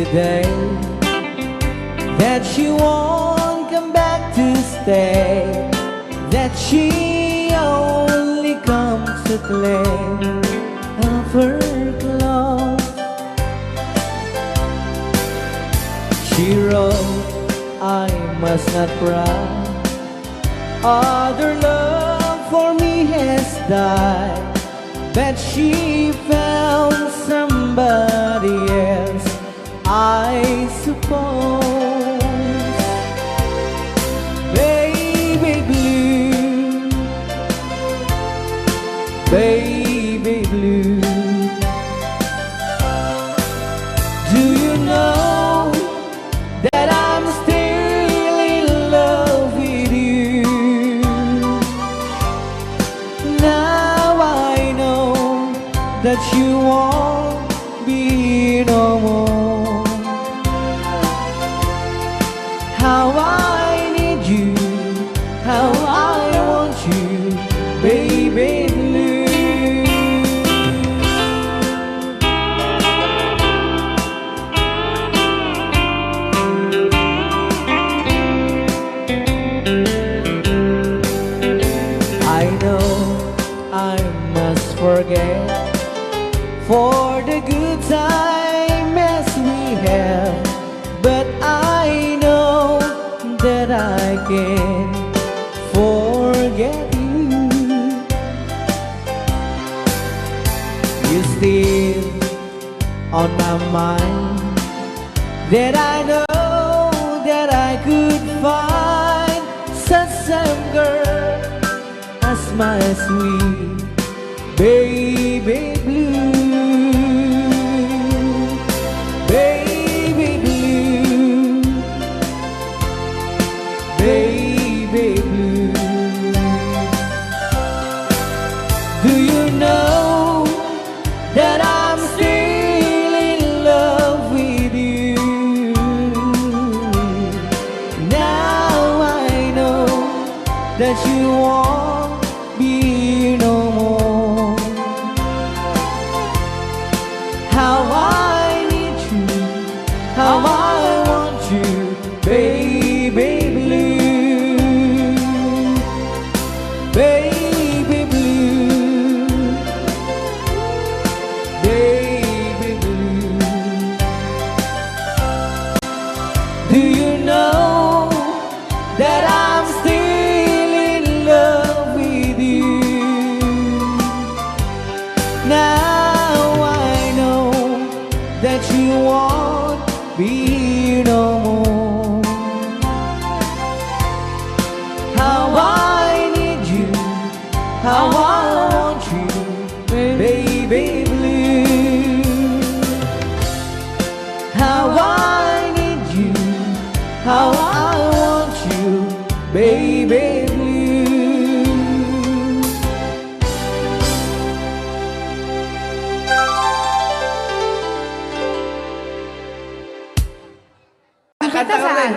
today that she won't come back to stay, that she only comes to claim of her clothes. She wrote, I must not cry, other love for me has died, but she found somebody else, I suppose. Baby blue, baby blue, do you know that I'm still in love with you? Now I know that you won't be no more. How I need you, how I want you, baby blue. I know I must forget for the good time as we have, but I know that I can't forget you. You're still on my mind, that I know that I could find such a girl as my sweet baby blue. Baby blue, baby blue, do you know that I'm still in love with you? Now I know that you won't be no more. How I need you, how I want you, baby blue, baby blue, baby blue. Do you know that I'm still in love with you? Now I know that you won't be no more. How I need you, how I want you, baby blue. How I need you, how I want you, baby blue. Kita saan?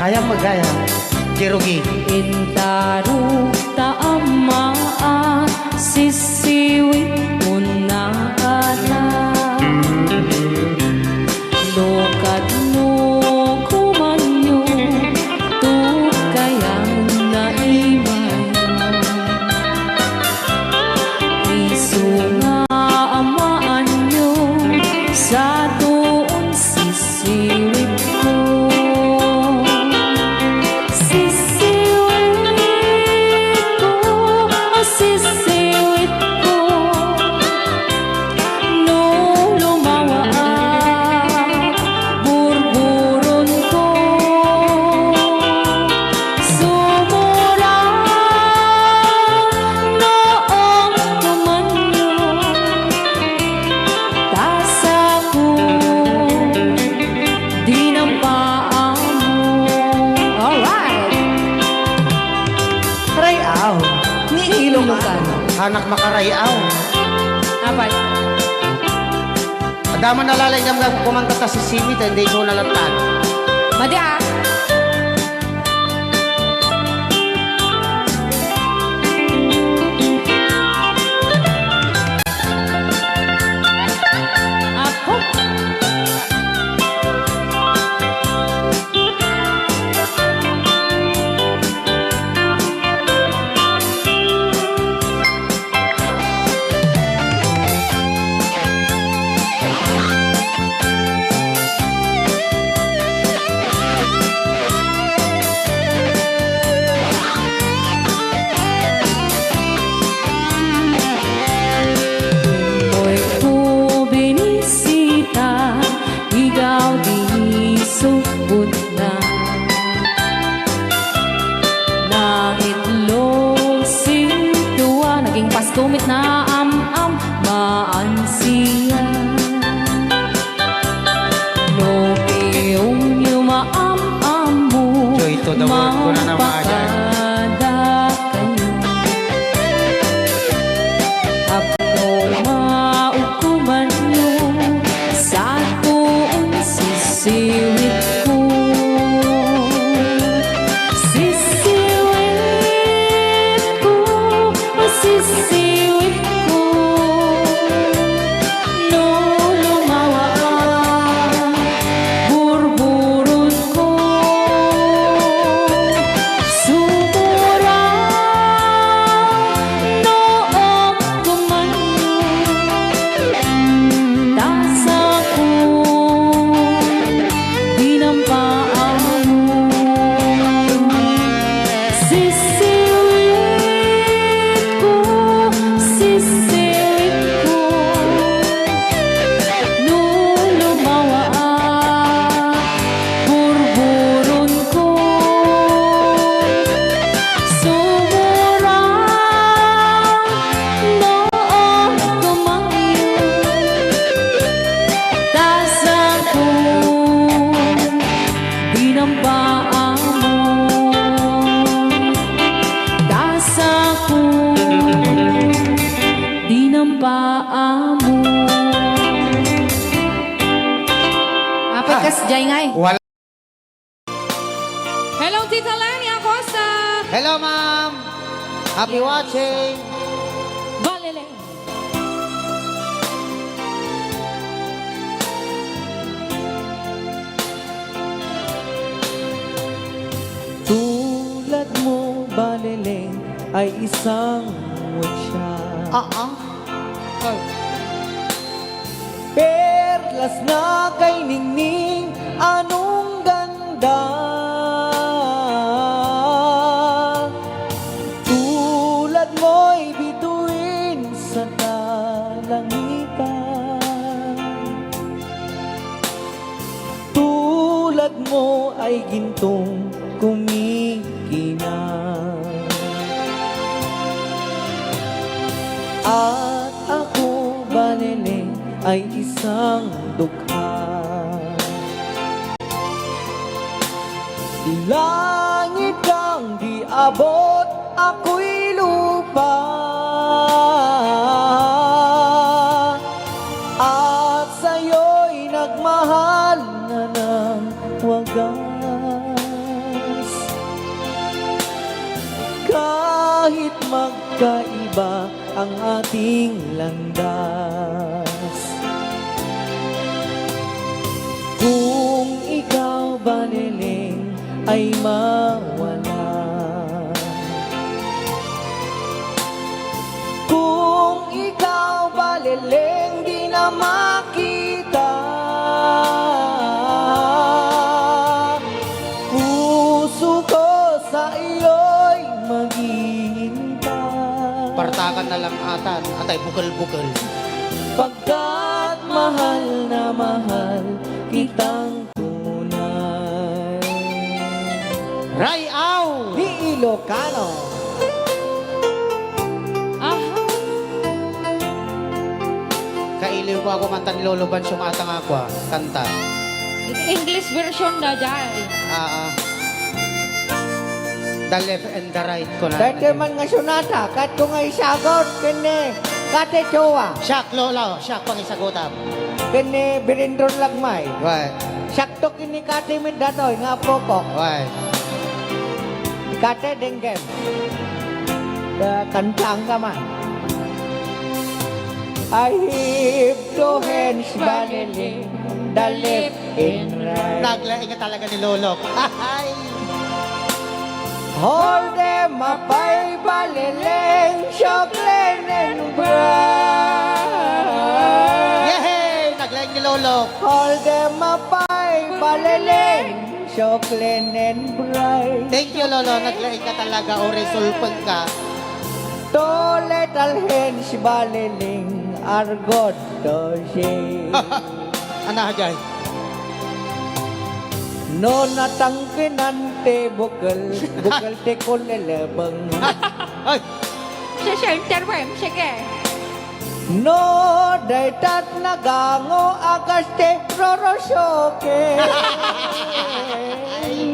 Ayam magaya, Cherokee. Intaruk taamaan sisiwit mo na ala. Lokad mo kumanyo tukayang naimay. Isu nga amaan nyo sa doon sisiwit ko. Sisi Hanak makarayaw. Apat. Adama nalalay nga kumanta ta si Simi, hindi ko nalatan. Madi ah. Apo. Mo'y bubinisita, ikaw di subot na. Naitlog sintuwa, naging pastumit na am-am, maansiya. No piyong yumaam-am mo, Joy to the world ko na naman. mapakada kayo. Ako maukuman nyo sa tuong sisiwit ko. Sisiwit ko, sisiwit ko. No lumawa ang burburot ko. Sumura noong kumanyo. Tasa ko, dinampaan mo. Sisiwit ko, sisiwit ko. No lumawa ang burburon ko. Sumura noong kumanyo. Tasa ko, dinampaan mo. Tasa ko, dinampaan mo. Apat kas jay ngay. Wala. Hello, Tita Lani Acosta. Hello, ma'am. Happy watching. Balele. Tulad mo, baleleng, ay isang mutya. Perlas na kay ningning, anong ganda. Tulad mo'y bituin sa kalangitan. Tulad mo ay gintong kumikinang. At ako, baleleng, ay isang dukha. Langit kang di abot, ako'y lupa. At sa'yo'y nagmahal na ng wagas. Kahit magkaiba ang ating landas, kung ikaw, baleleng, ay mawala. Kung ikaw, baleleng, di na makita. Puso ko sa iyo'y maghihintay. Partakan na lang atan, atay bukal-bukal. Pagkat mahal na mahal kitang tunay. Rayaw! Ni Ilocano. Aha. Kailiw ko ako kanta ni Lolo Bans yung atang ako kanta. English version na dyan. The left and the right ko na. Dahil man nga sunata, kat ko nga isagot, kini, kate chowa, Siak, lolo. Siak pang isagutam. kini birindron lagmay. Right. Sakto kini kate midanoy, nga popok, Right. kate denggem. Kantang ka man. I heave two hands baliling, the left and right. Naglaing nga talaga ni Lolo. Ay! Hold them up, ay baliling, chocolate and bright. Yehey! Naglaing ni Lolo. Hold them up, ay baliling, chocolate and bright. Thank you, Lolo. Naglaing ka talaga o resolve ka. Two little hands baliling, are good to see. Ano, Jay? No natangkinante bukal, bukal te kulelabang. Ay! Sa center mo, sige. No daytat nagango agaste rorosyoke.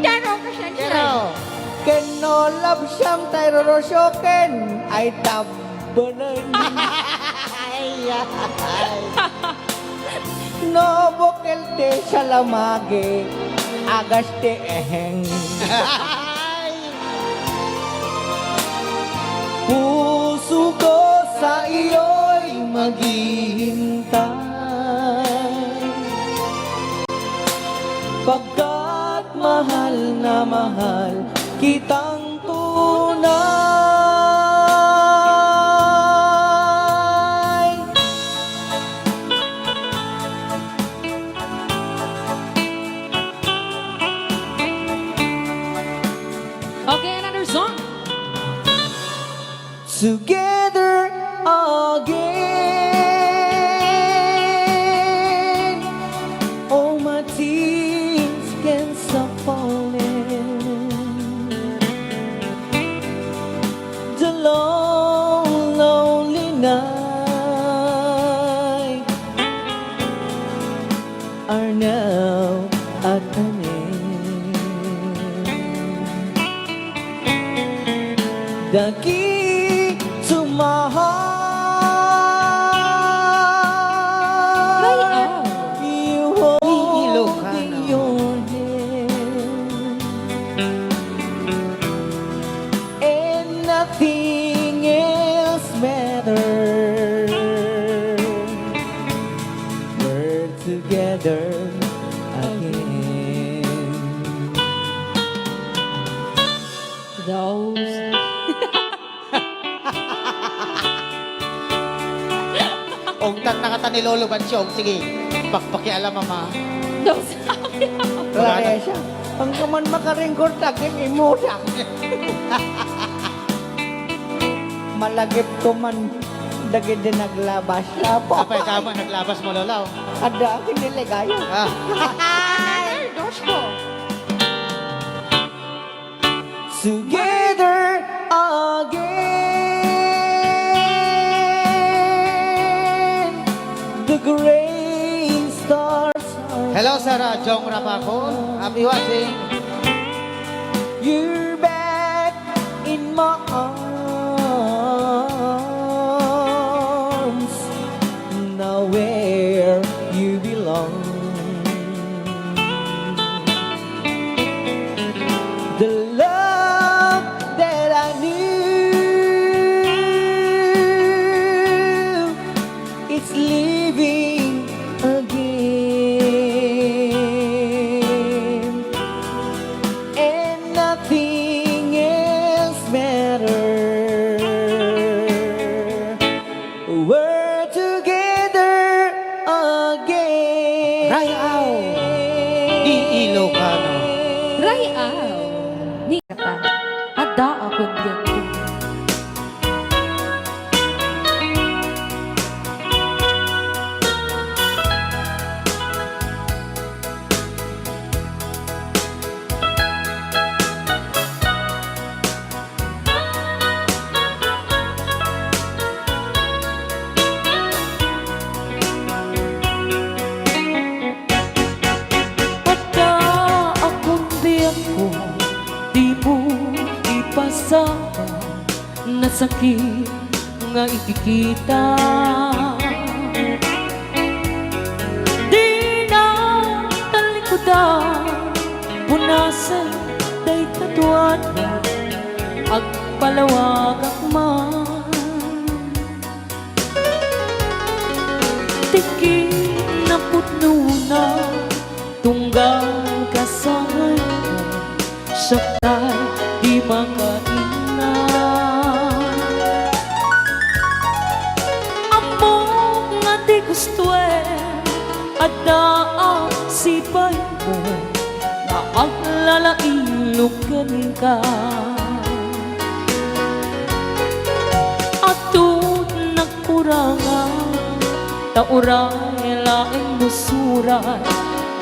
Taro ka siya siya. Pero, Ken no love siyam tay rorosyoken ay tabanan. ay, ay. No bukal te salamage agaste eheng. Ay! Puso ko sa iyo'y maghihintay pagkat mahal na mahal kitang tunay. Okay, another song. Together again, all my tears can stop falling. The long, lonely night are now at an end. The key to my heart, you hold Ilocano. in your hand, and nothing else matters. We're together again. Those. Ongtan na kata ni Lolo Bansyong. Sige, pakpakialam, mama. Those. Kaya siya, ang kaman makaringkor takin imusak. Malagip ko man dagid din naglabas na po. Apay ka mo, naglabas mo, Lolo. Ada akin niligaya. Ah. Dos ko. Together again, the gray stars are Hello, Sarah. Jong Rapakon. Happy watching. You're back in my arms, now where you belong. The love that I knew, it's living again, and nothing else matters. We're together again. Rayaw. Di Ilocano. Rayaw. Ni kata. Ada ako diyan. Ada akong biyak ko sakit nga ikikita. Di na talikudan, punasan day katuan ag palawag akman. Tiki na putno na tunggal kasahan ko, syakay di makaina. Among nga di gusto at daang sipay mo na aglalailugan ka. Atut nagkurangan tauray laing musuray,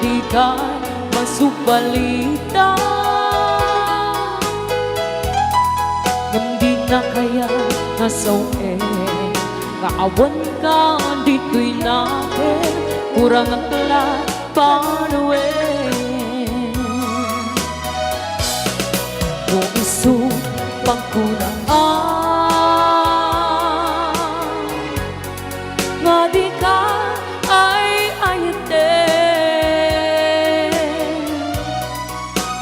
di ka masubalita. Hindi na kaya nasawe, nga awan ka dito'y nakin, kurang ang talat panawe. Kung iso pagkuraan, nga di ka ay ayatin.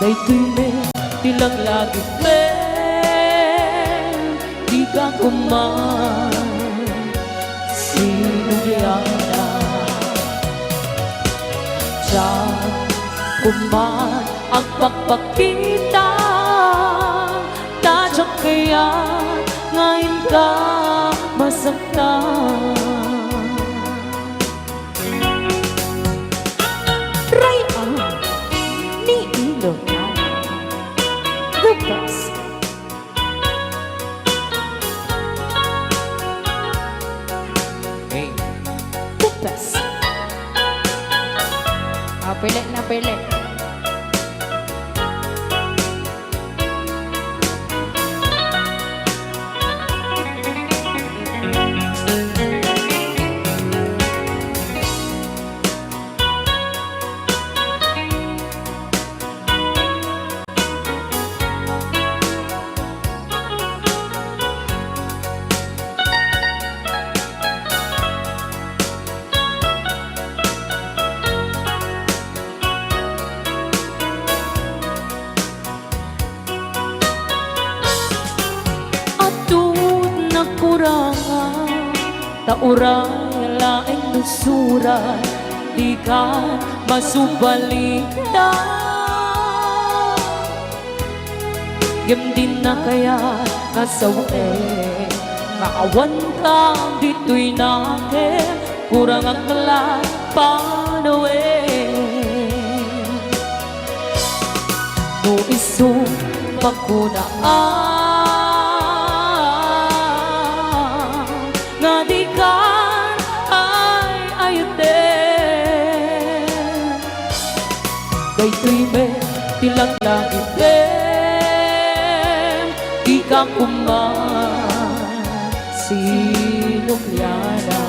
Daytoy me, tilang lagi me, di ka kuman, sinugiyana. Diyan kuman ang pagpakita, tadyak kaya ngayon ka masaktan. Ni ILOCANO the best. Hey. The best. Pilit na pilit. Kurangan tauray laing nusuray, di ka masubalita. Gem din na kaya kasawe, maawan ka dito'y nakin, kurang ang talat panawe. No iso pagkunaan, nga di ka ay ayatin. Daytoy me, tilang langit me, di ka kuman, sinugiyana.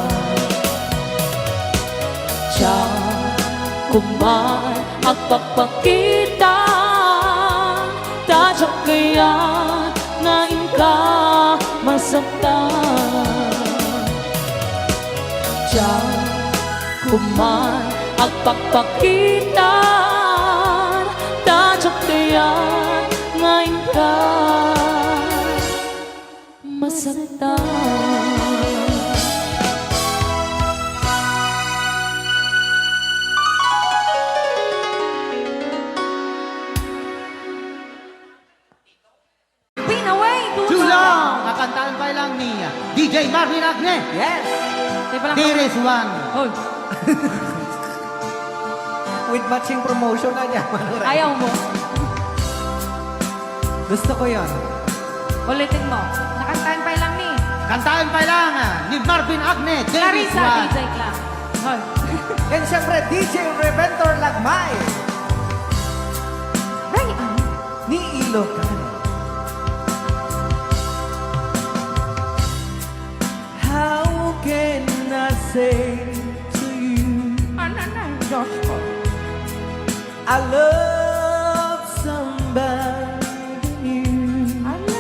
Diyan kuman ang pagpakita, tadyak kaya ngayon ka masaktan. Diyan kuman ang pagpakita, tadyak kaya ngayon ka masaktan. Too long! Kakantaan pa lang ni DJ Marvin Agne. Yes! There is one. Hoy, With matching promotion na niya. ayaw mo. Gusto ko yon. Ulitin mo. Nakantahan pa lang ni Kantaan pa lang ni Marvin Agne. There is Clarissa one. DJ Clark. Hoy. And syempre, DJ Reventor Lagmay. Ryan. Ni ILOCANO. How can I say to you Ano na, Diyos ko. I love somebody new? Ano?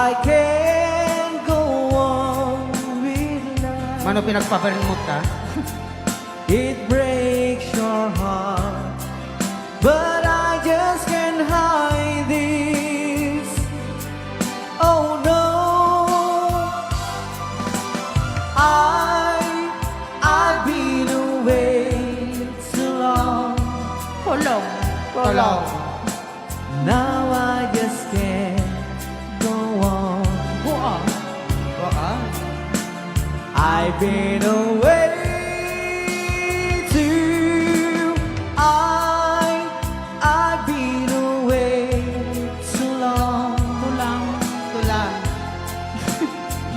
I can't go on with life. Mano pinagpapalimot ka? It breaks your heart, but I just can't hide this. Oh no, I've been away too long. Kulong. Tolong. Now I just can't go on. Buo. Baka? I've been away too. I've been away too long. Tulang. Tulang.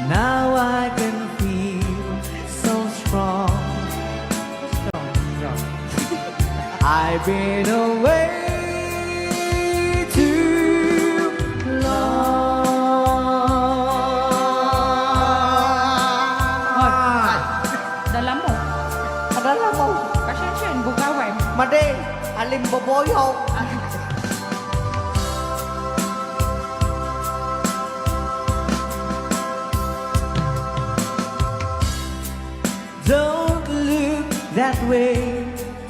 Now I can feel so strong. I've been away too long. Dala mo. Adala mo, Pasensya yun, bugawin. made, alimboboyo. Don't look that way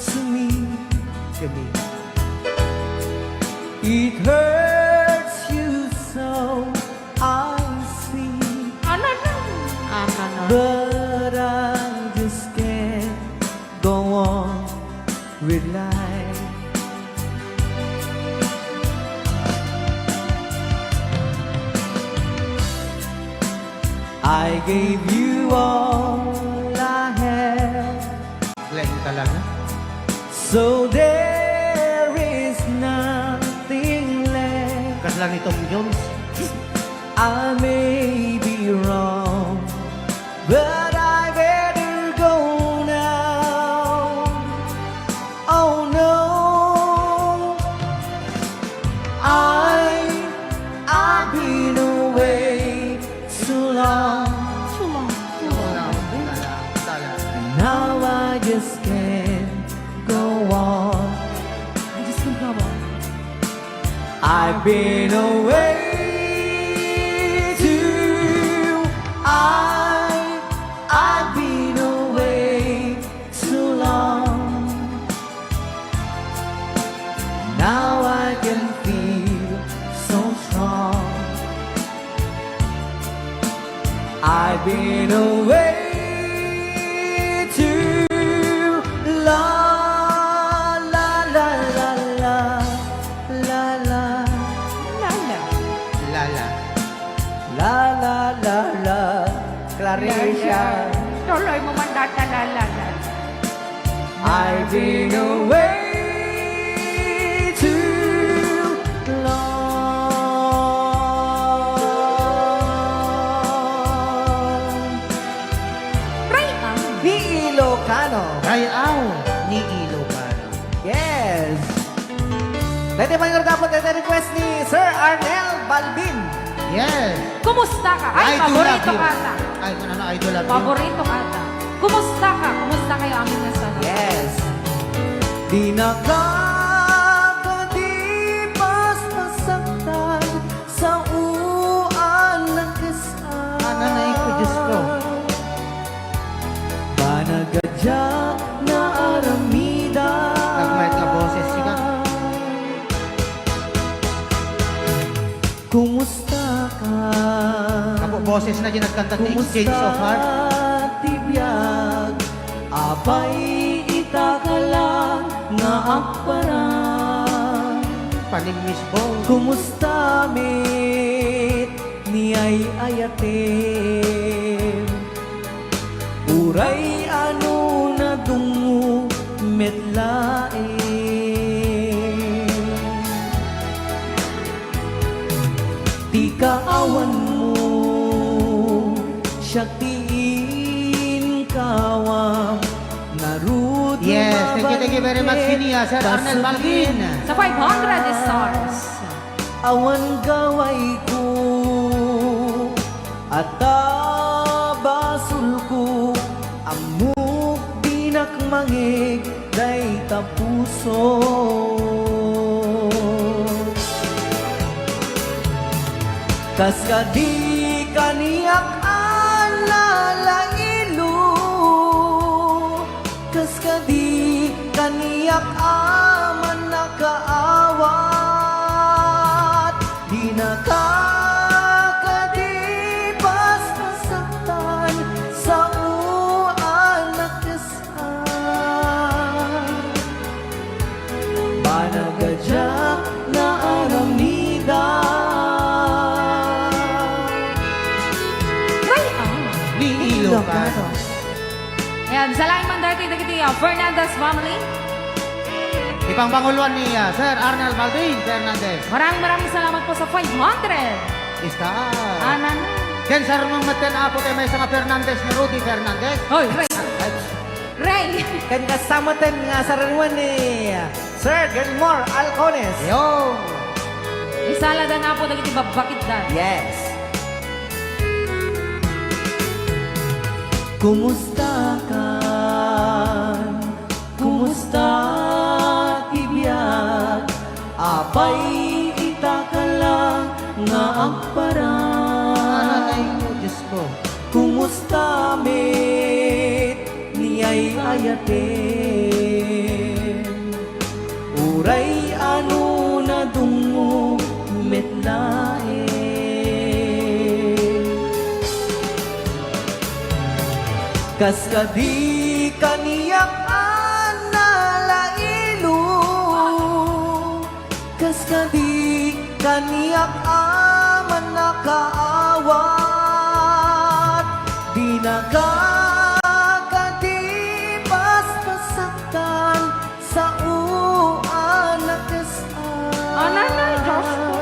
to me. It hurts you so, I see. Ano na? But I just can't go on with life. I gave you all I had, Glenn talaga. so there is nothing left. Kasla ni Tom Jones. I may be wrong, but I better go now. Oh no, I've been away too long, and now I just can't go on. I just can't go on. I've been away too. I've been away too long. Now I can feel so strong. I've been away too long. La la la la la la. Lala. Lala. La la la la, Claricia. Tuloy mo man datalala. I've been away too long. Right ang. Di Ilocano. Rayaw ni Ilocano. Yes. Pwede ba yung dapat ito request ni Sir Arnel Balbin? Yes. Kumusta ka? Ay, I do love paborito you. ka ata. Ay, ano, I do love you. Paborito ka ata. Kumusta ka? Kumusta kayo aming nasabi? Yes. Di nakakadipas masaktan sa uan ng kasal. Nanay ko, Diyos ko. Banagadya na aramida. Nagmahit ka boses, siya. Kumusta ka? Ako boses na din nagkanta ni Exchange of Heart. Tibiyag, apay ita ka lang nga akparan. Panigmisbo. Kumusta mit ni ay ayatim? Uray ano na dungo metlae. Di kaawan mo siya tiin kawam narud. Yes, thank you very much, Kinia, Sir Arnel Balbin. Sa 500 stars. Awan gaway ko at basul ko amuk dinak mangig day tapuso. kas kadi kaniyak alalailo, kas kadi kaniyak aman nakaawat, di nakakadipas nasaktan sa uanak kasan. Banagadyak na aramida, Ni Ilocano. Ayan, sa laing mandarti dagiti Fernandez family. Ipangpanguluan ni Sir Arnel Malvin Fernandez. Maraming salamat po sa 500. Ista. Anan. Ken sir mong maten apo tayo may mga Fernandez ni Rudy Fernandez. Hoy, Ray. Ray. kan kasamatan nga saranuan ni Sir Gilmore Alcones. Yo. Isala na po dagiti babakit dan. Yes. Kumusta ka? Kumusta tibiyag? Apay ita ka lang nga agparang. Ay, Diyos ko. Kumusta met niyay ayaten? Uray ano na dungo met laen. Kas kadi kaniyak alalailo, kas kadi kaniyak aman nakaawat, di nakakadipas pasaktan sa uanak kasan. Ananay, Diyos ko.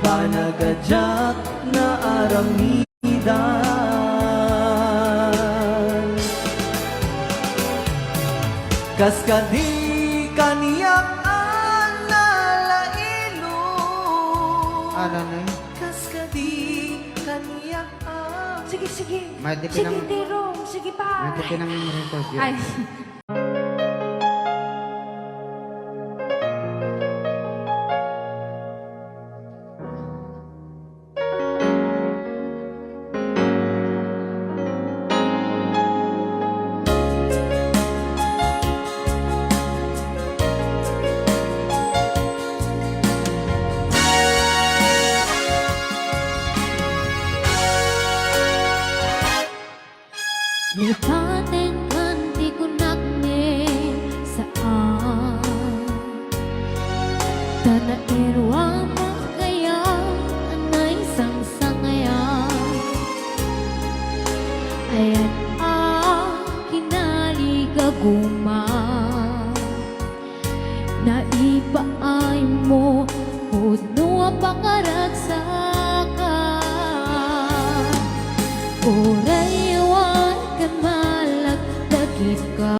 Banagadyak na aramidan, kas kadi kaniyak alalailo, Ano na yun? kas kadi kaniyak Sige, sige. May di Sige, pinang- Tirong. Sige pa. Ito pinang record yun. Ay. Lipatin kanti kunak me saan Tana irwa makaya anay sang-sangaya Ayan kinali kaguma Naibaay mo puno ang pangaragsakan Oray awan kan malagdagit ka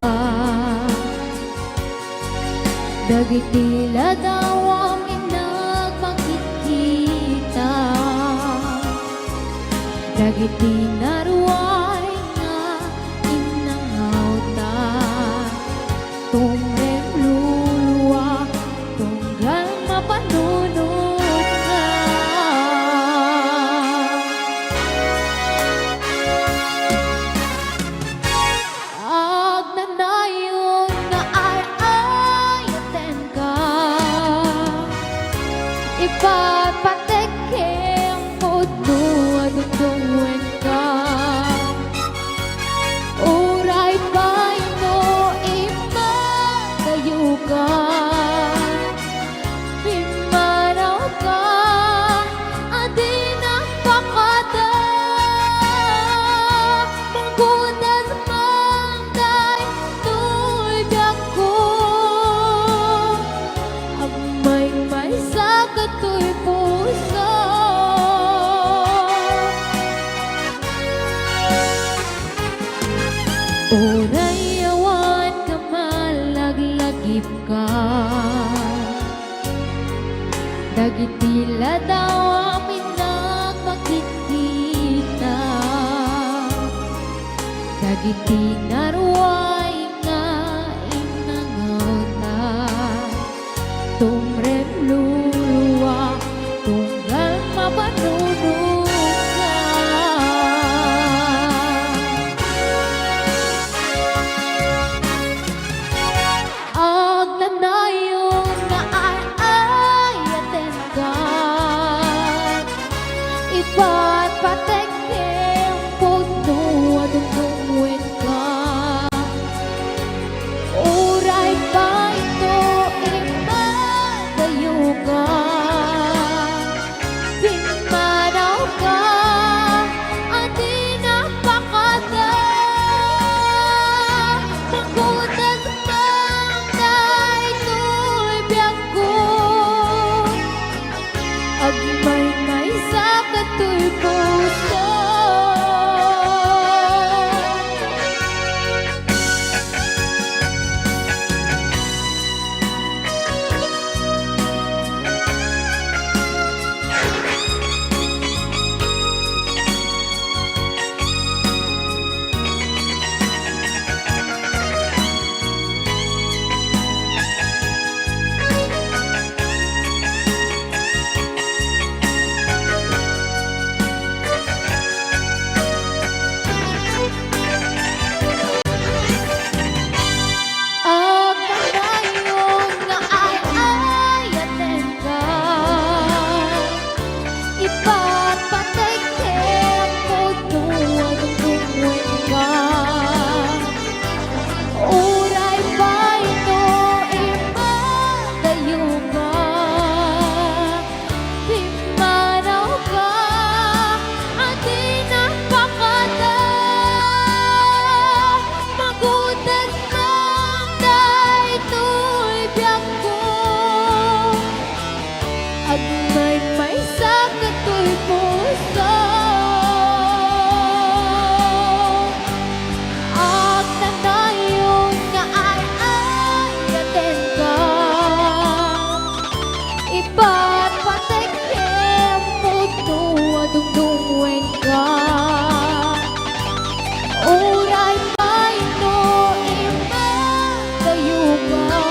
Dagitila daw ang inagmakikita Dagiti naruay nga inangauta Tumrem luluwa tunggal mapanunod ka Agnanayon nga ay-ayaten ka Ipapateke ang puno at utungin ka Uray pa'y no imagayo ka Himaraw ka adi napakada Mangkunas mangday tulad ko Amay may sagat ko'y puso Oray awan ka malaglagip ka Dagitila daw amin nagmakikita Dagiti naruay nga inangauta Tumrem luluwa tunggal Iba't patekem puno adunduin ka. Uray pa ito imadayo ka. Dimanaw ka at inapakada. Magutas mang dahito'y biyag ko. Agmay-may sa kato'y puso. Agmay-may sa kato'y puso. At nanayon nga ay-ayaten ka. Iba't patekem puno adungdungwen ka. Uray pa ito imadayo ka.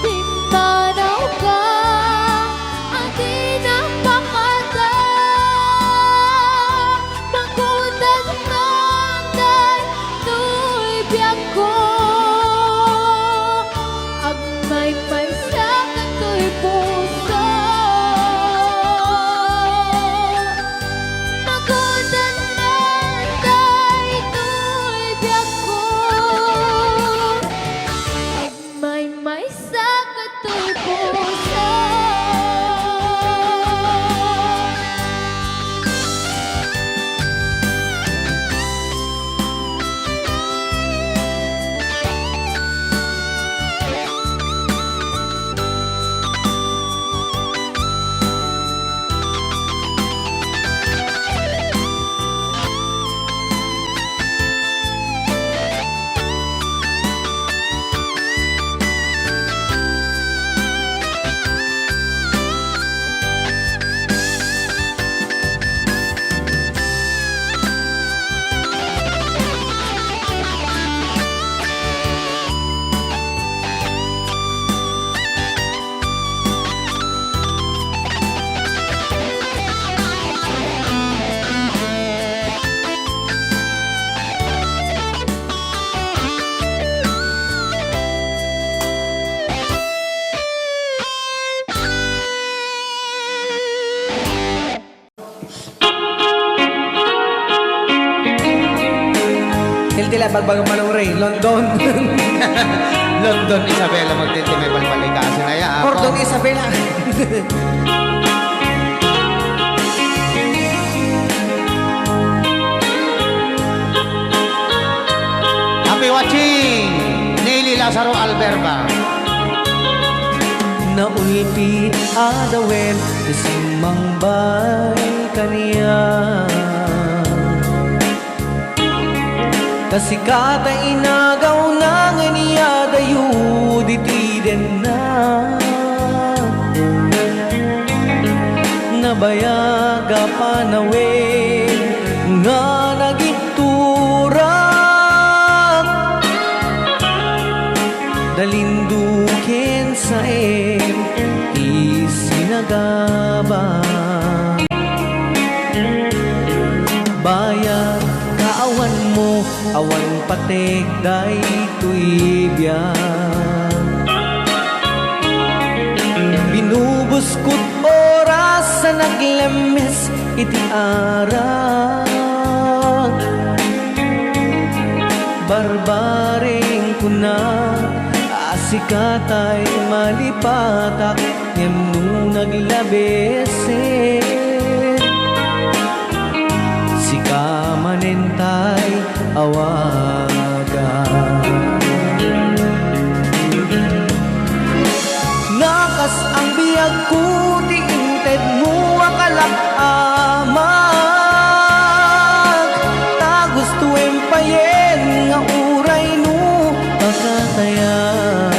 Dimanaw ka at inapakada. Magutas man dahito'y biyag ko. Agmay-may sa kato'y puso. Magutas man dahito'y biyag ko. Agmay-may sa kato'y puso. Tila bagbagang malungray, London. London, Isabela, magtitimay balbalikaso na yan. Ordong Isabela. Happy watching! Neely Lazaro Alberba. Naulpit adawen isimang bay kaniya. Kasikata inagaw na nga niya dayo ditiden na. Nabayaga panawin nga nagiturak. Dalindukin sa isinagaba. Bayag kaawan mo, awan patek daytoy biyak. Binubog Binubuskot oras sa naglemes iti arang barbaring kuna asikatay malipatak ngem no naglabesen sika manentay awagan nakas ang biyag ko di inted mo akalak amag ta gusto empayen nga uray no pakatayan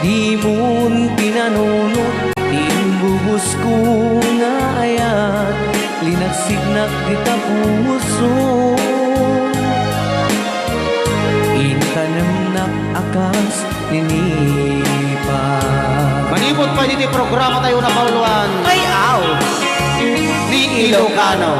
di mon pinanunot timbubus ko nga ayat linagsignak di ta puso intanamnak akas ninipa Manibot pa dito programa tayo na kauluan ay aw ni Ilocano.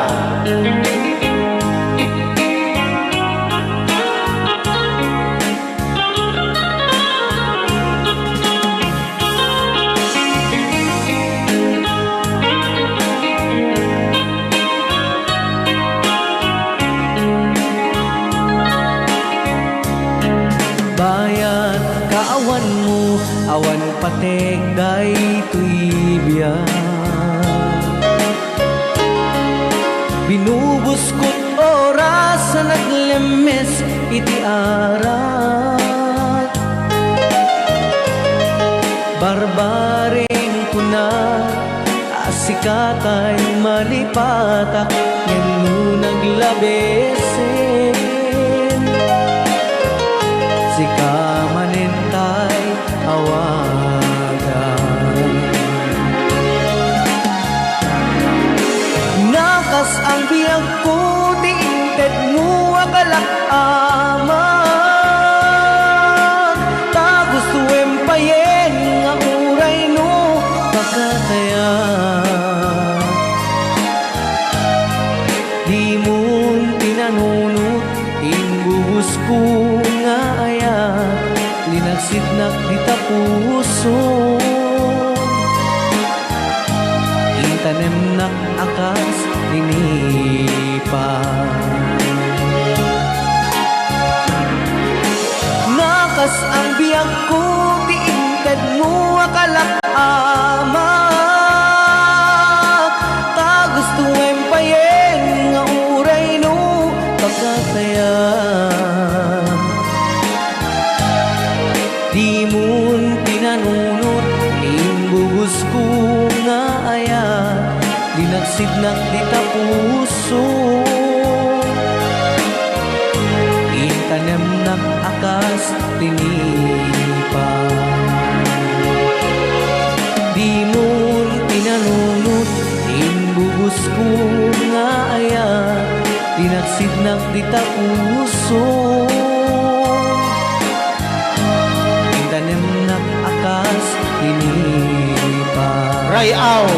bayan kaawan mo awan patek day tuibya binubuskot oras sa naglemes iti arat barbaring kuna asikatay malipatak ngem no naglabesen sika manentay awagan nakas ang biyag ko di inted mo akalak amag ta gusto empayen nga uray no pakatayan di mon pinanunot imbubus ko nga ayat linagsidnak di ta puso intanemnak akas ninipa nakas ang biyag ko di inted mo akalak amak ta gusto empayen nga uray no pagkatayan di mon pinanunot imbubus ko nga ayat linagsidnak di ta puso intanemnak akas tinipa di mon pinanunot imbubus ko nga ayat linagsidnak di ta puso intanemnak akas tinipa Rayaw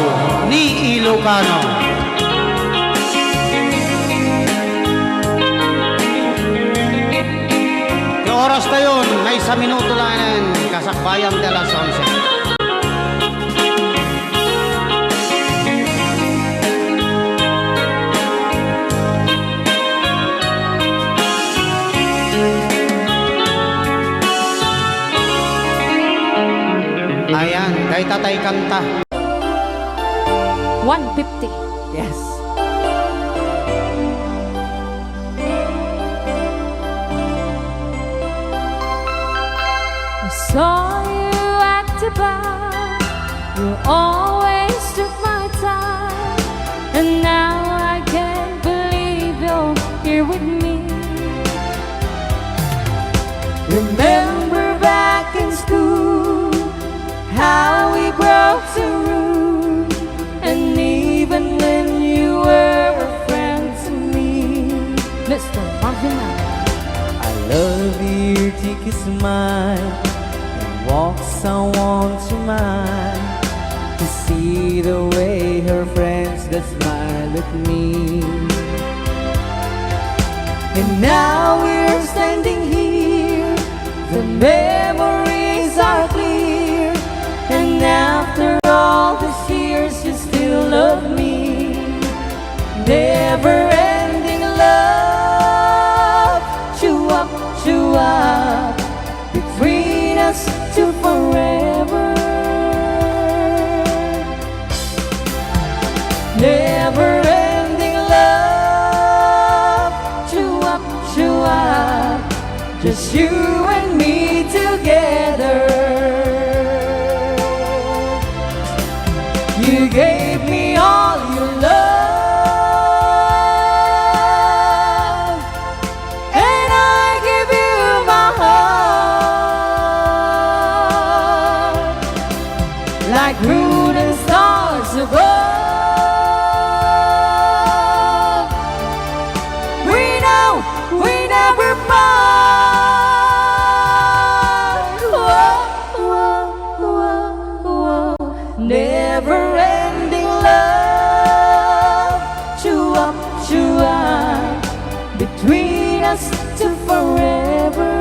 ni Ilocano. Yung oras na yun, may 1 minuto lang yan, kasakbayang de las 11. Ayan, kay Tatay Kanta. 150. yes I saw you at the bar. You always took my time, and now I can't believe you're here with me. remember back in school how we broke the rule and even when you were a friend to me Mr. Marvin. I love your cheeky smile and walks I want to mind to see the way her friends that smile at me. And now we're standing here, the memories are clear. never-ending love. Chua, chua, just you and me together. You gave me all your love, and I give you my heart, like moon and stars above. We know we never part. Whoa, whoa, whoa, whoa. Never-ending love, chua, chua, between us to forever.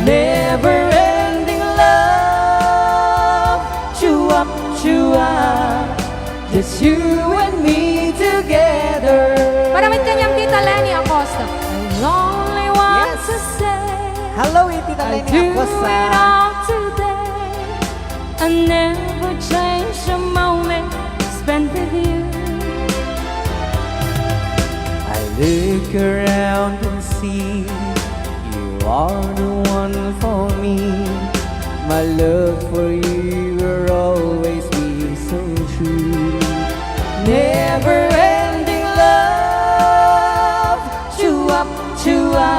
Never-ending love, chua, chua, just you and me together. Maraming kanyang Tita Lenny Acosta. I only want Yes. to say Hello, Tita I Lenny do it Acosta. all today. I never change a moment spent with you. I look around and see you are the one for me. My love for you will always be so true. Never-ending love, chua, chua,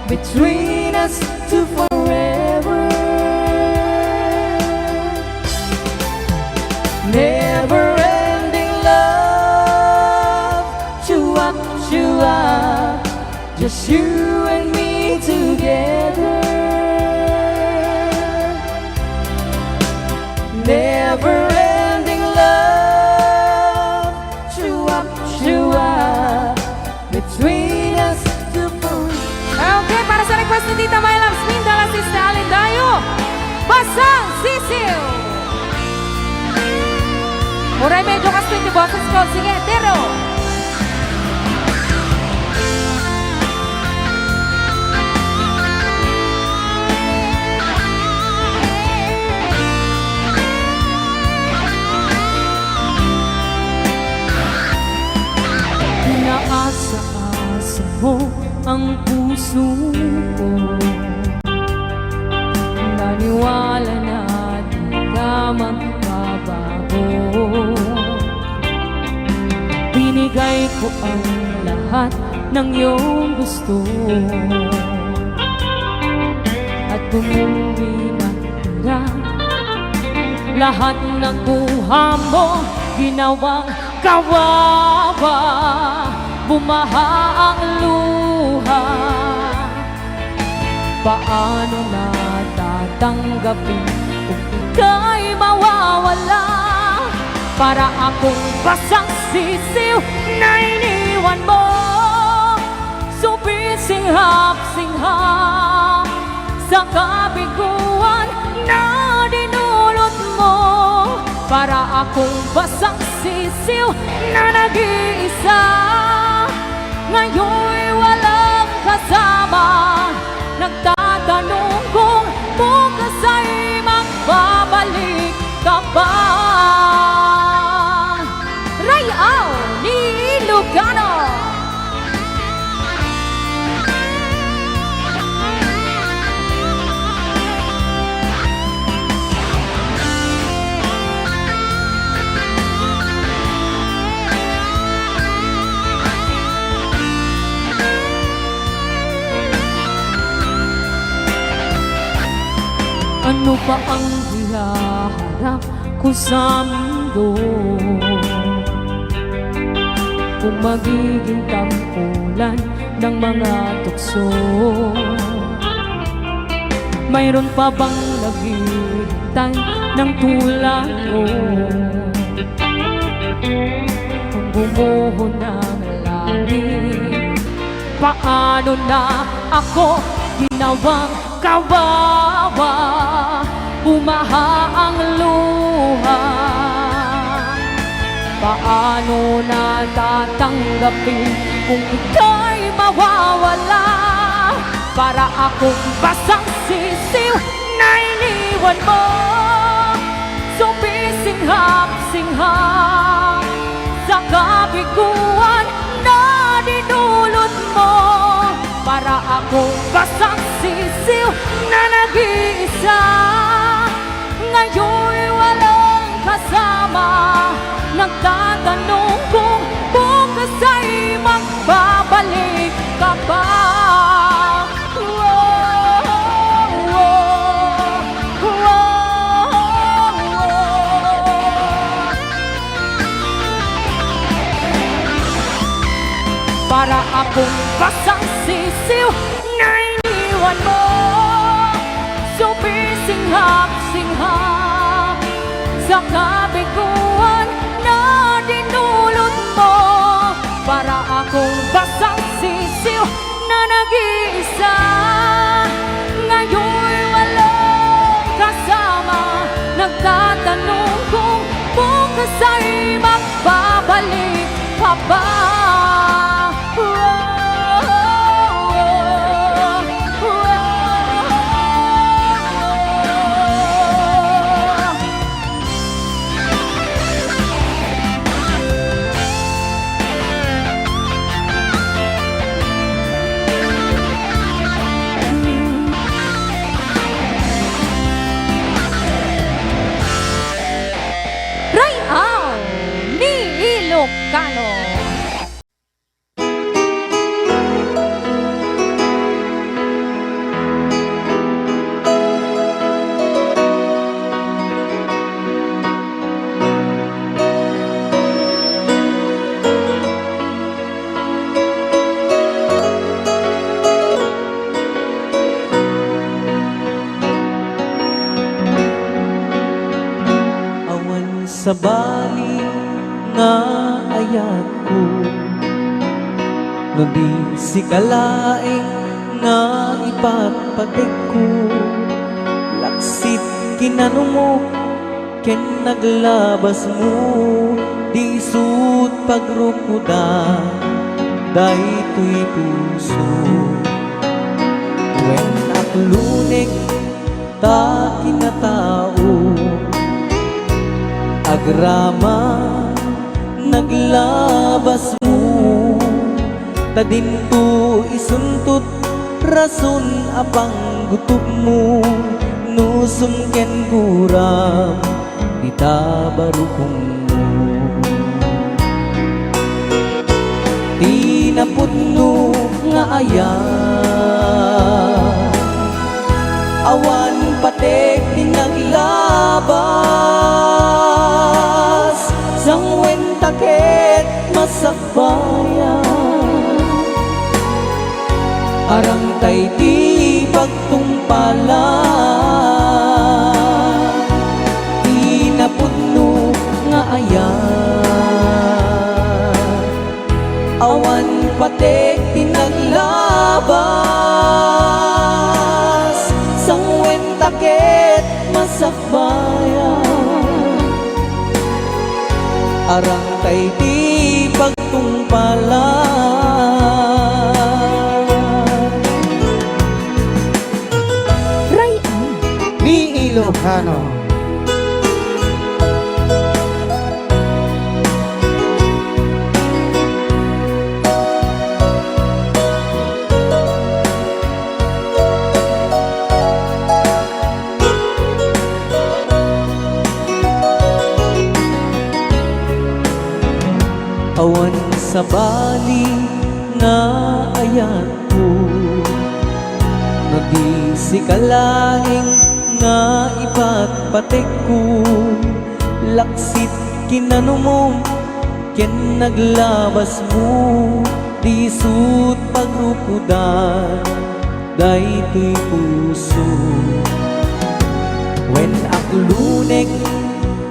between us to forever. Never-ending love, chua, chua, just you and me together. Never-ending love, chua, chua, between us to forever. Okay, para sa request ni Tita My Loves, Mindala si Stalin tayo. Basang Sisiw. Muray medyo kasto yung boses ko. Sige, tiro. Inaasa-asa mo ang puso ko. Naniwala na di ka magbabago. Binigay ko ang lahat ng iyong gusto, at bumuli na tira. Lahat ng kuha mo ginawang kawawa. Bumaha ang luha. Paano na tatanggapin kung ika'y mawawala? Para akong basang sisiw na iniwan mo. Sumisinghap-singhap sa kabiguan na dinulot mo. Para akong basang sisiw na nag-iisa, ngayon'y walang kasama. Nagtatanong kung bukas ay magbabalik ka ba. Rayaw ni Ilocano. Ano pa ang hihaharap ko sa mundo kung magiging tampulan ng mga tukso? Mayroon pa bang naghihintay ng tulad ko? Kung bumuho ng langit, paano na ako ginawang kawawa? Bumaha ang luha. Paano na tatanggapin kung ika'y mawawala? Para akong basang sisiw na iniwan mo. ka sa kabiguan na dinulot mo, para akong basang sisiw na nag-iisa. Ngayon'y walang kasama, nagtatanong kung bukas ay magbabalik ka ba. Para akong basang sisiw na iniwan mo, sumisinghap-singhap sa kabiguan na dinulot mo. Para akong basang sisiw na nag-iisa. Ngayon'y walang kasama, nagtatanong kung bukas ay magbabalik ka ba. Ni Ilocano. Awan sa bali nga ayat ko, no di si kalaing nga ipatpatig ko. Laksit kinano mo, ken naglabas mo, di sut pagrukuda, daytoy puso. Wen aklunek ta kinatao, agrama naglabas mo, tadinto isuntut rason apang gutup mo, nusum ken guram dita barukong mo. Tinapudno nga ayan, awan patek tinaglabas, sangwen taket masakbayan. Arang tay di pagtumpalan, tinapudno nga ayan, awan patek tinaglabas, sangwen taket masakbayan. Arang tay di pagtumpalan. Ni Ilocano. Awan sa bali nga ayat ko, no di si kalaing nga ipatpatek ko. Laksit kinano mo, ken naglabas mo, di sut pagrukudan, daytoy puso. Wen aklunek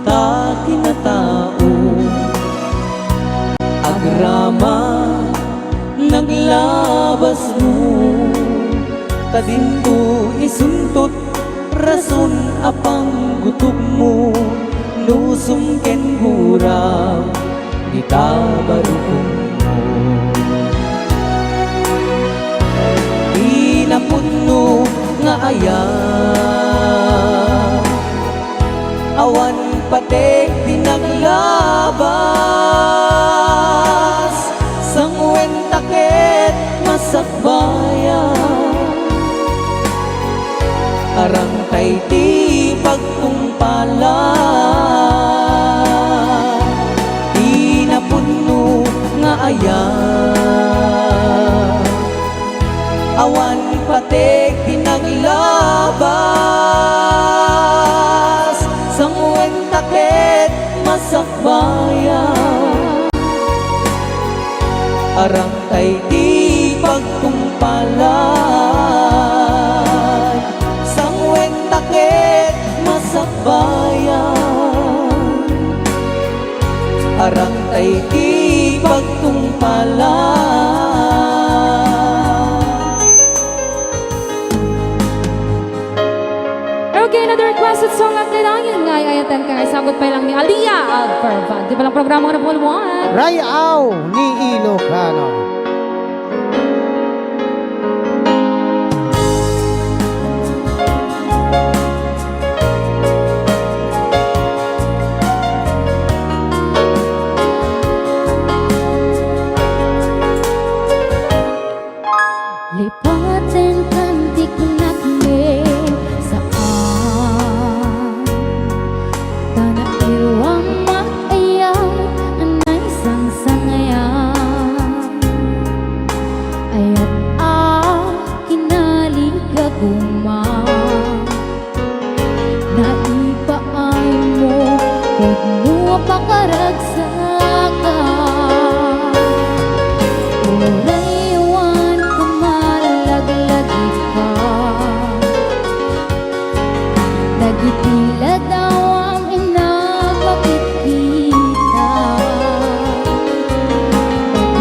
ta kinatao, agrama naglabas mo, tadinto isuntut rason apang gutup mo, nusum ken guram dita barukong mo. Tinapudno nga ayan, awan patek tinaglabas, awan patek kinaglabas sangwen taket masakbayan arang tay di pagtumpalan sangwen taket masakbayan arang tay di pagtumpalan. Okay, another requested song at nilangin nga ayatan ka sagot pa lang ni Aliyah Alpervan. Di ba lang programa ko na pulmuan? Rayaw ni Ilocano. Lipatin kantik nakme saan tanah iwang maayaw anay sangsangayan ayat kinaligaguman naipaay mo kung mo pakaragsakan uraywan kamalaglag ka nagitila daw ang inapakikita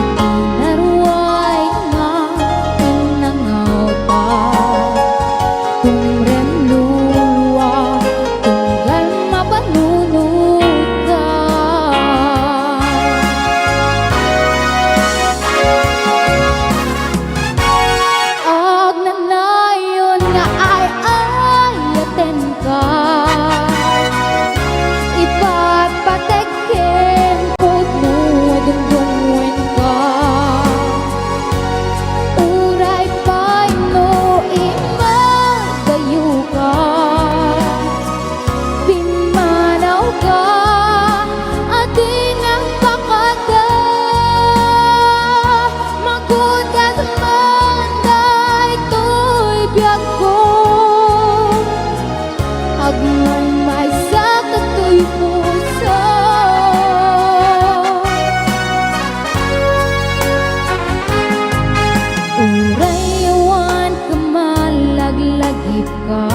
pagitinaruay nga inangauta tumrem luwa tunggal mapanunod ka ag nanayon nga ay ayaten ka ipagpatekken pudno dungdungwen ka uray pay no imagayo ka pimanaw ka atin ang pakada magudas man daytoy biyag ko agmay may sakatoy puso urayawan kamalaglagip ka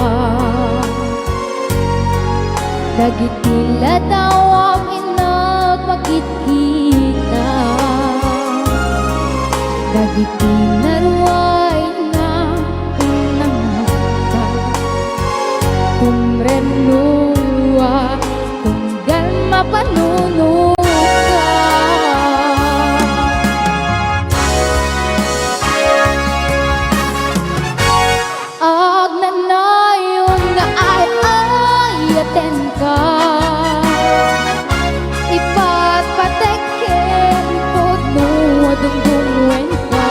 dagitila daw ang inapakikita dagitinaruay na inangata kumrem luwa tunggal mapanunod ka ag nanayon nga ay ayaten ka ipagpatekken pudno dungdungwen ka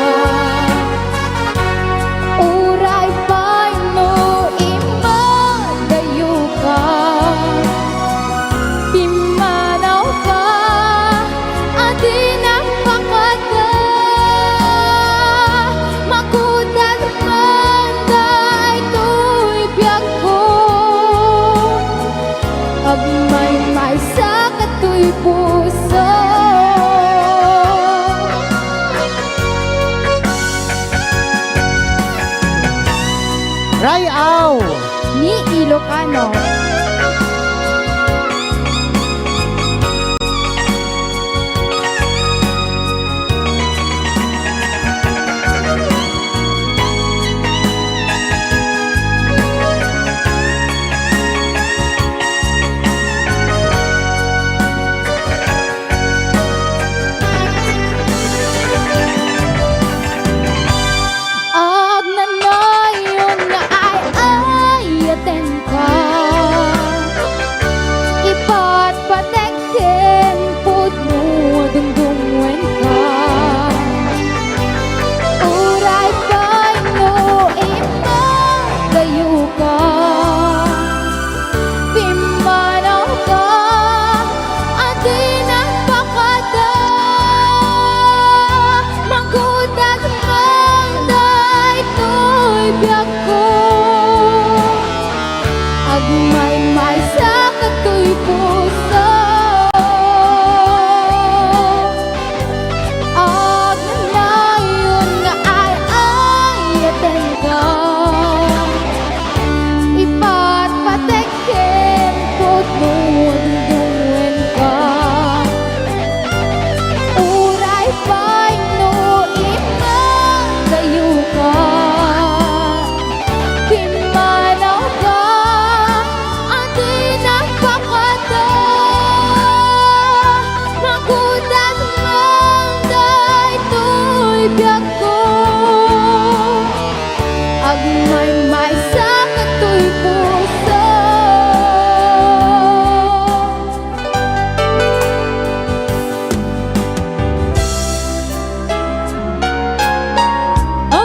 may sakit ko'y puso. At nalayon nga ay ayaten ka, ipat patekin ko't nunduin ka. Uray pa'y no imang kayo ka, kimanaw ka, ati nagpakata. Magudas mang daytoy biyak ko, agmay may sakit to'y puso.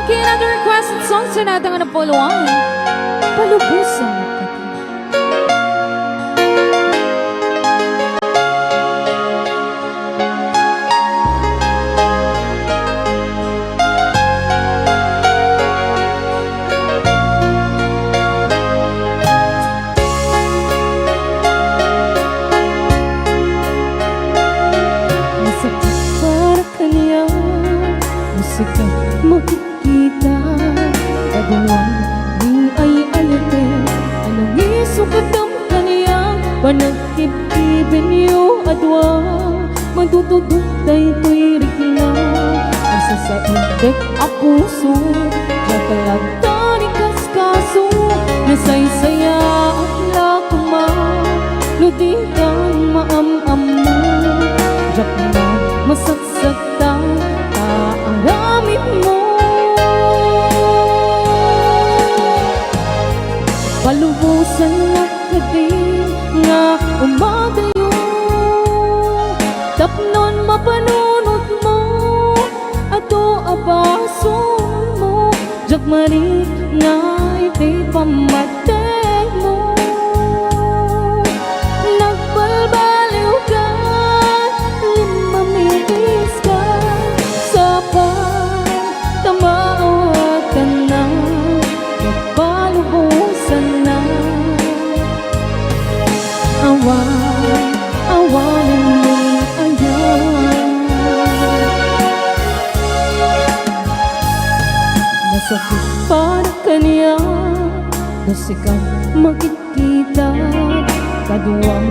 Okay, another requested song sa natin ng puluan. Palubusan mo ka. Masakit para kanya, musika makikita. Kagawan ni ay alitin, anong isukat ang kanya. Panagkip-kipin niyo adwa, magtutudok tayo to'y rikna. Ang sasaintek a puso, nakalagta ni kaskaso. Nasaysaya at lakuma, ludikan maam-am mo. Diyak na masaksakta, taaramin mo. Palubusan na kadin nga umadayo, tapnon mapanunod mo, ato abason mo. Diyak mari nga iti pamateg mo. Nagbalbaliw ka, limamitis ka, sapay tamawatan na, nagpalubusan na. Awanan mo ayan, masakit para kanya, nasikan makikita. Kaduwang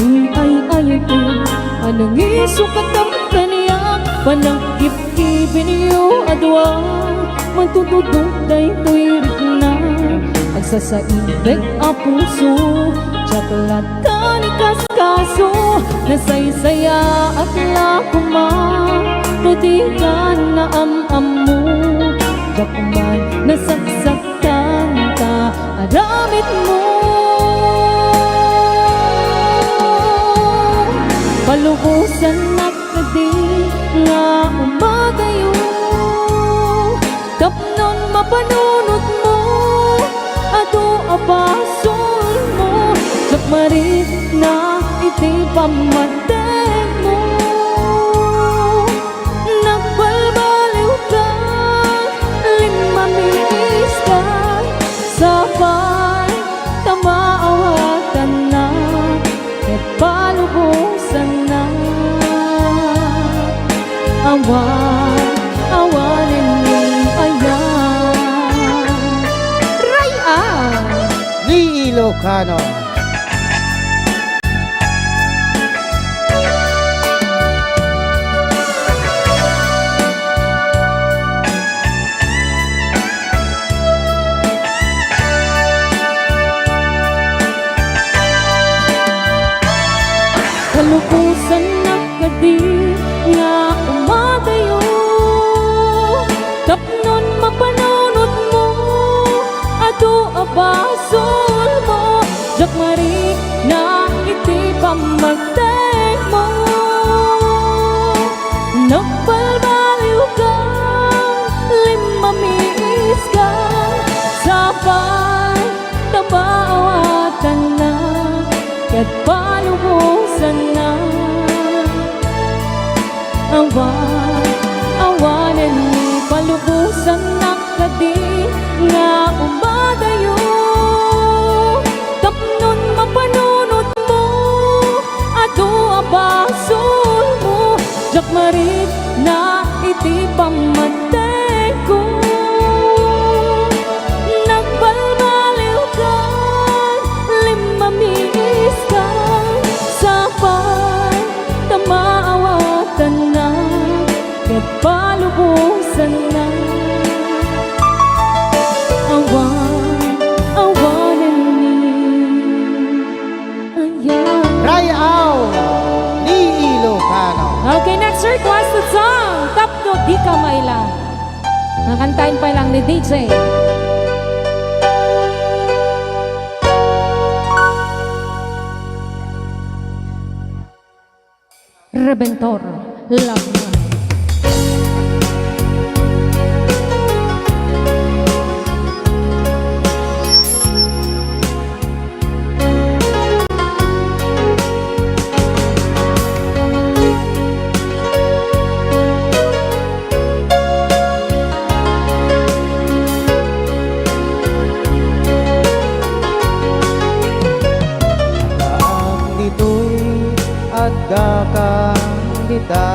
ni ay ayatin, anong isukat ang kanya. Panagkip-kipin niyo adwa, magtutudok tayo to'y rikna. Agsasaibig a puso, tsakalata ni kaskaso. Nasaysaya at lakuma, tudikan na am-am mo. Jakuman nasaksakan ka, aramit mo. Palubusan na kadin nga umagayo, tapnon mapanunod mo, ato abason mo. Sakmarit na iti pamateg mo. Nagbalbaliw ka, limamitis ka, sapay tamaawatan na, at palubusan na. Awanin mo ayan, Raya Ni Ilocano. Kalubusan na kadin nga umadayo, tapnon mapanunod mo, ato abason mo. Diyak mari na iti pamateg mo. Nagbalbaliw ka, limamiis ka, sapay tabawatan na, ket palubusan na. Awanan ni palubusan na kadin nga umadayo, tapnon mapan most requested song, Tapno Di Ka Mailang. Nakantayin pa lang ni DJ. Rebentor, love mo. Kita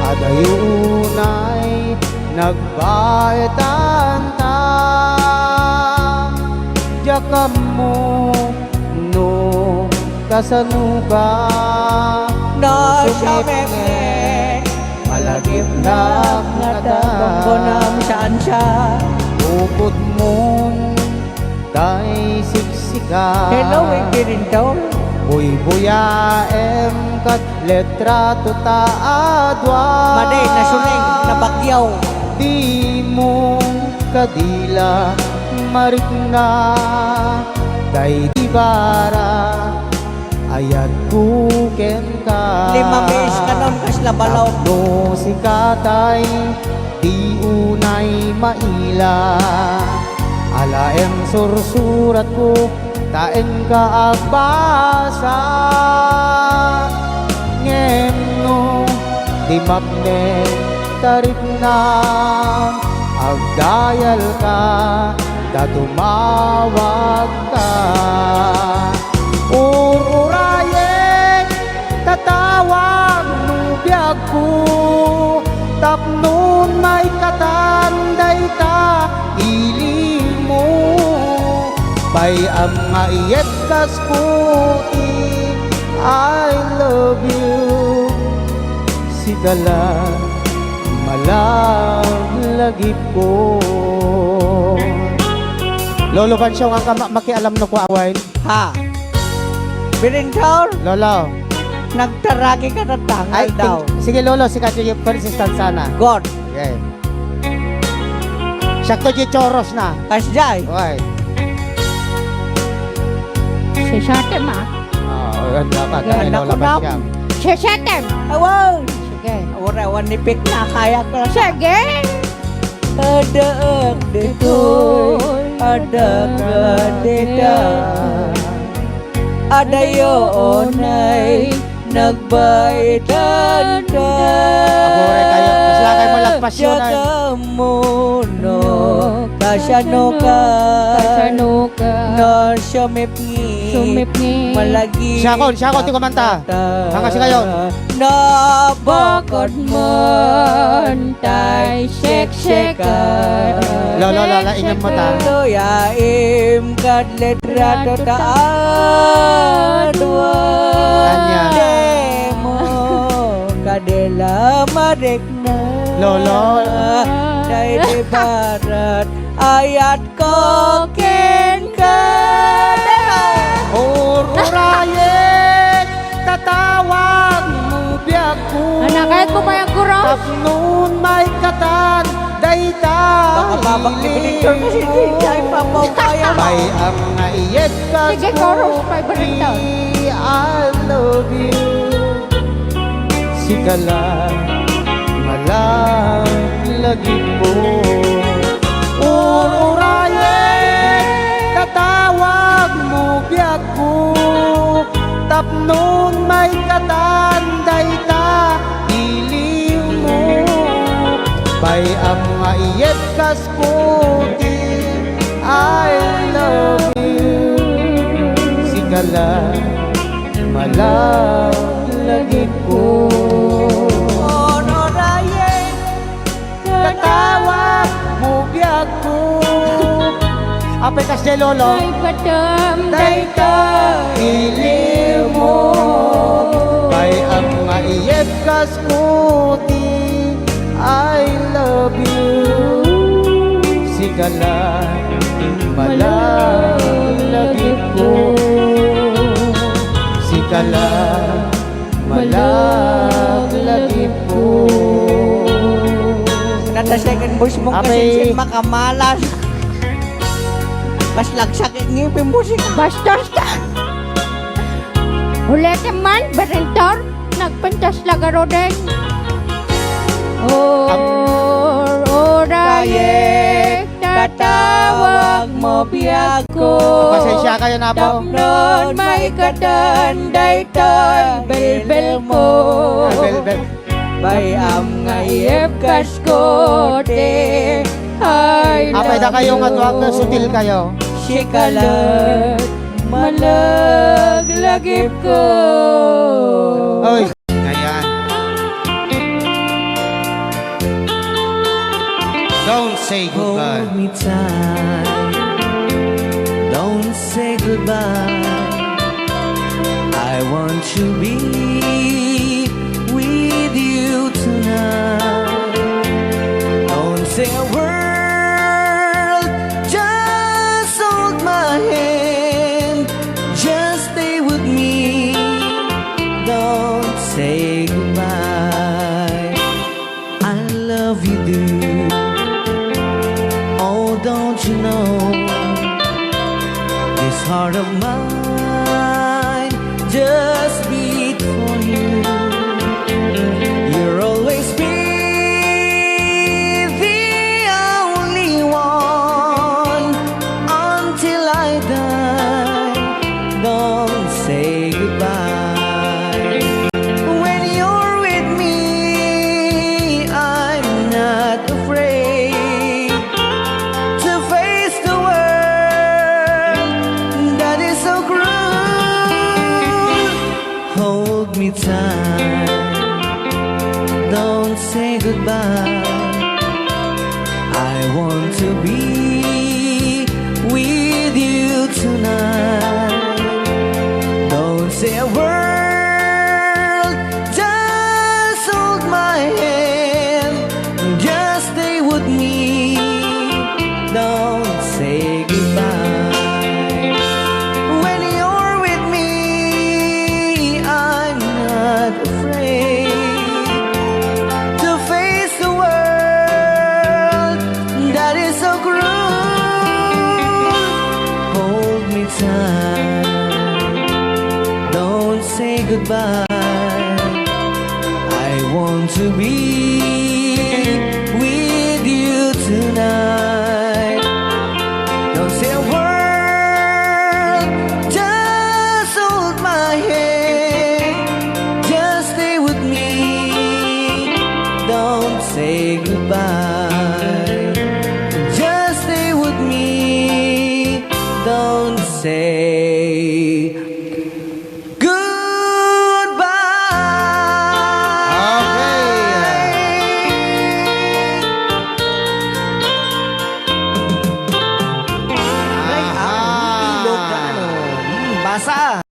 adayunay nagbayatan ta jakam mo no kasanuka No syameme malagip na Bonam saan siya upod mo tay siksika Hello, Ikirintaw Uy buya kat letra tuta adwa Maday, nasuneng, nabagyaw Di mo kadila marikna Day di bara ayat kuken ka 5 mes ka nun kas labalaw Tapno si katay di unay maila Alaem sursurat ko taeng ka agbasa ngem no di mapne tarik na agdayal ka tatumawag ka ururaye tatawag no biyag ko tapnon may katanday ta iling mo Bay ang maiyet kas puti I love you Sigala malaglagip ko Lolo Bansyong ang makialam no ko awain Ha Birintaw Lolo Nagtaragi ka na tangal daw Sige Lolo, si Kacho yung persistent sana God Okay Sakto di choros na Kasjay Okay Sesyatem ah. Oo, yan dapat. Yan, Lola naku, Bansyang Sesyatem. Awaw Sige. Awan nipik na kaya ka Sige. Adaak ditoy Adaak dita Adayonay Nagbaitan ka Abore kayo. Kasi lang kayo malagpasyon ay. Jagamuno Kasyano ka Kasano ka. No sumipni Sumipni. Malagi Syakon, di kumanta. Hanga si kayo. Na Bakod man tay shek-shekan. Lola, inyong mata. Loyaim kad letra totaadwa Anya. Demo kadela marekna Lolo. Day di barat ayat ko ken kadela Ururayen tatawag mo biyak ko Anak, kahit mo mayang kuraw. Tapnon may katan dayta Baka babak ni Benedictor kasi hindi ay papawaya mo May ang naiyet ka Sige, chorus, 500 down. I love you Sigala malaglagi po Ururayen tatawag mo biyak ko Tapnon may katanday ta iliw mo Bay ang maiyet kas puti I love you Sigala malaglagi ko Onorayen Tatawag mo biyak ko Apay kas de lolo Ay padam Dayta iliw mo Bay ang maiyet kas puti I love you Sigala malaglagi ko Sigala malaglagi kan bus mong Ape. kasi makamalas. Mas lagsakit ngipin musik. Bastos ka! Ulit naman, Barentor, nagpantas lagaro din. Orayek, tatawag mo biyag ko. Pasensya kayo na po. Tapnon may katanday toy, belbel mo. Bel. Bayam ngayep kas ko te. I Apay na kayo nga tuwag na sutil kayo. Sikalat, malaglagip ko. Oy. Ayan. Don't say goodbye. Hold me tight. Don't say goodbye. I want to be with you tonight. Don't say a word. Just hold my hand. Just stay with me. Don't say goodbye. I love you, dude. Oh, don't you know, this heart of mine just beat for you. You'll always be the only one until I die. Don't say goodbye. When you're with me, I'm not afraid to face the world that is so cruel. Hold me tight. Don't say goodbye. I want to be with you tonight. Don't say a word. Just hold my hand. Just stay with me. Don't say goodbye. When you're with me, I'm not afraid to face the world that is so cruel. Hold me tight. Don't say goodbye. I want to be with you tonight. Don't say a word. Just hold my hand. Just stay with me. Don't say goodbye. Just stay with me. Don't say Ilocano. Basa.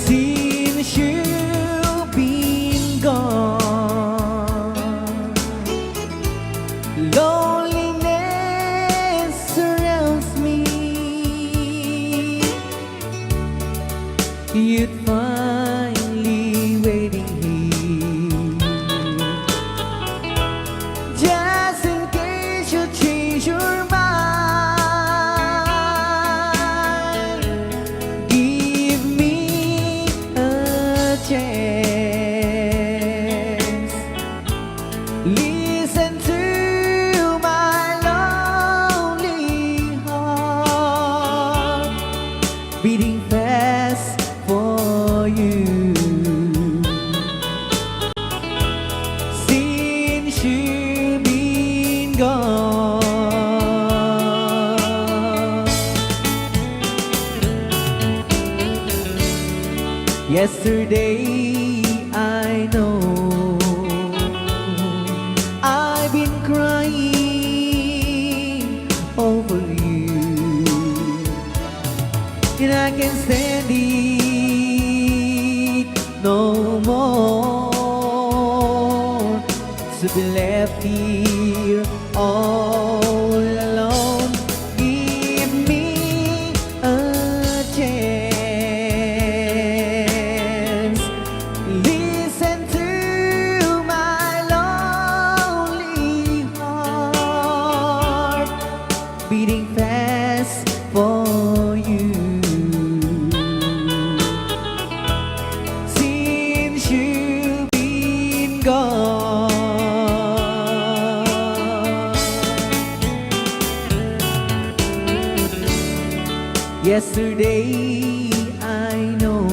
since you've been gone, loneliness surrounds me. You'd finally waiting here, just in case you change your mind. Give me a chance. Listen to my lonely heart beating fast for you. Since you've been gone, yesterday I know I've been crying over you, and I can't stand it no more to be left here all alone. Give me been gone. Yesterday I know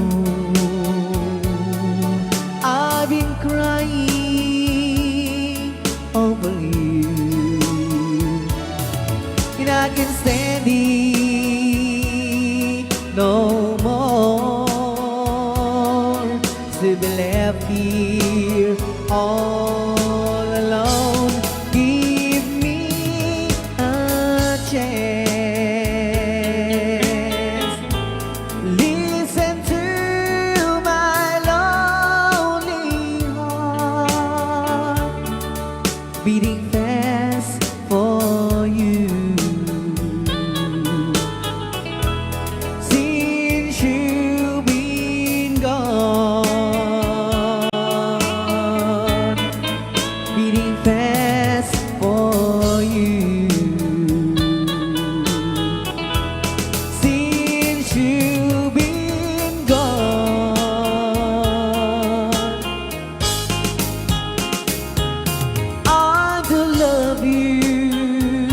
I've been crying over you, and I can stand it no more to be left here all alone. Give me a chance. Listen to my lonely heart beating fast for you. Since you've been gone, beating fast for you. Since you've been gone, I do love you,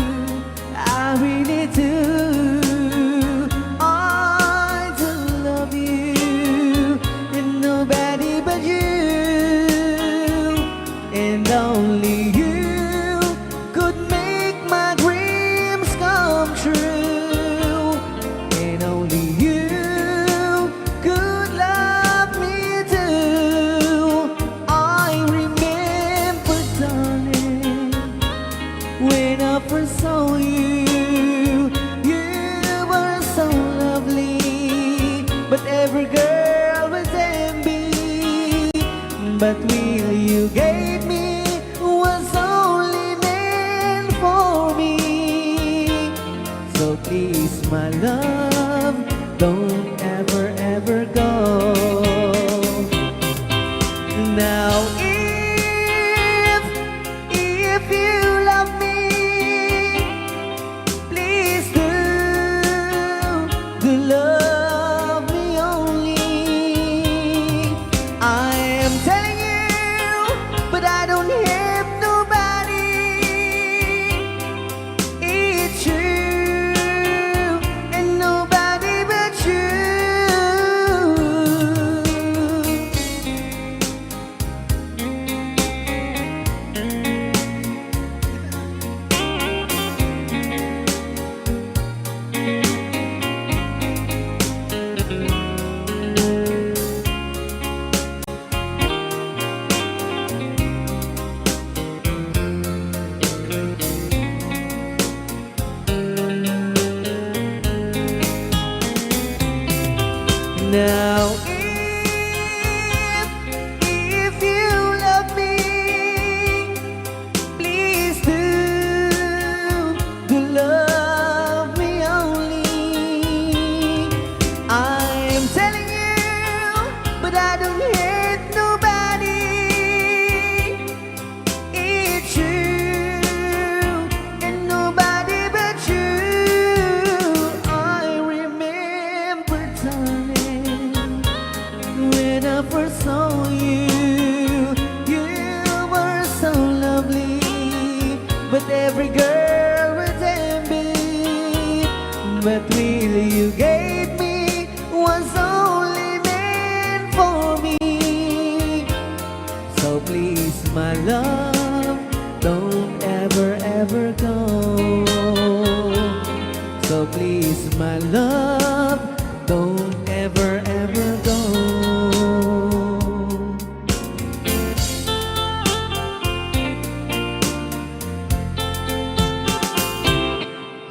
I really do. I do love you, and nobody but you, and only you could make my dreams come true, and only you could love me too. I remember, darling, when I first saw you, you were so lovely, but every girl was envy. But will you gave me was only meant for me. So please, my love, don't ever, ever go. Now if you love me, please do love me only. I am telling you, but I don't have nobody. It's you and nobody but you. Now if you love me, please do love me only. I'm telling you, but I don't hate nobody. It's you and nobody but you. I remember, darling, when I first saw you, you were so lovely, but every girl was envy. But really you gave me was only meant for me. So please, my love, don't ever, ever go. So please, my love, don't ever, ever go.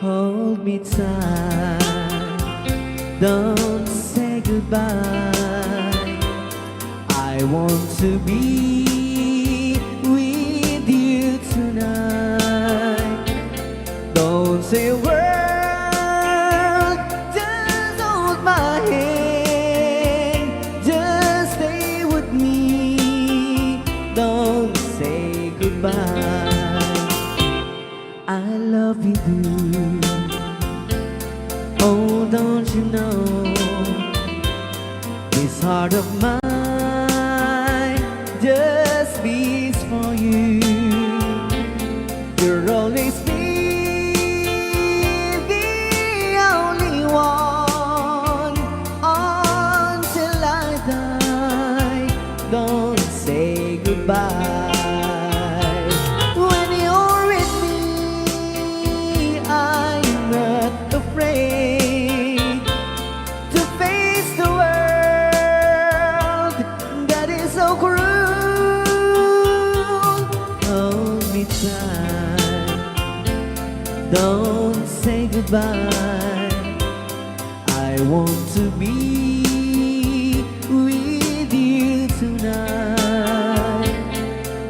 Hold me tight, don't say goodbye. I want to be with you tonight. Don't say a word, just hold my hand, just stay with me. Don't say goodbye. I love you, dude. Oh, don't you know, this heart of mine just best beats for you. You'll always be the only one until I die. Don't say goodbye. When you're with me, I'm not afraid to face the world that is so cruel. Hold me tight, don't say goodbye. I want to be with you tonight.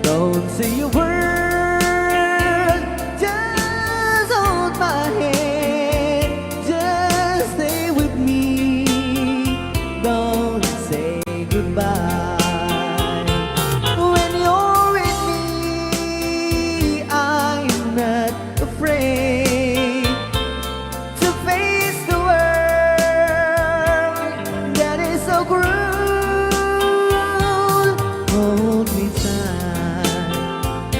Don't say a word, just hold my hand, just stay with me. Don't say goodbye. When you're with me, I'm not afraid to face the world that is so cruel. Hold me tight,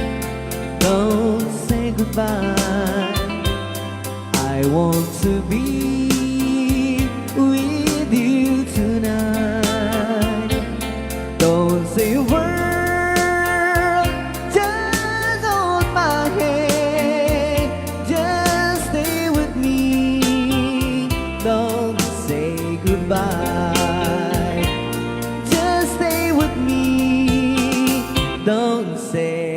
don't say goodbye. I want to be with you tonight. Don't say a word, just hold my hand, just stay with me. Don't say goodbye, just stay with me. Don't say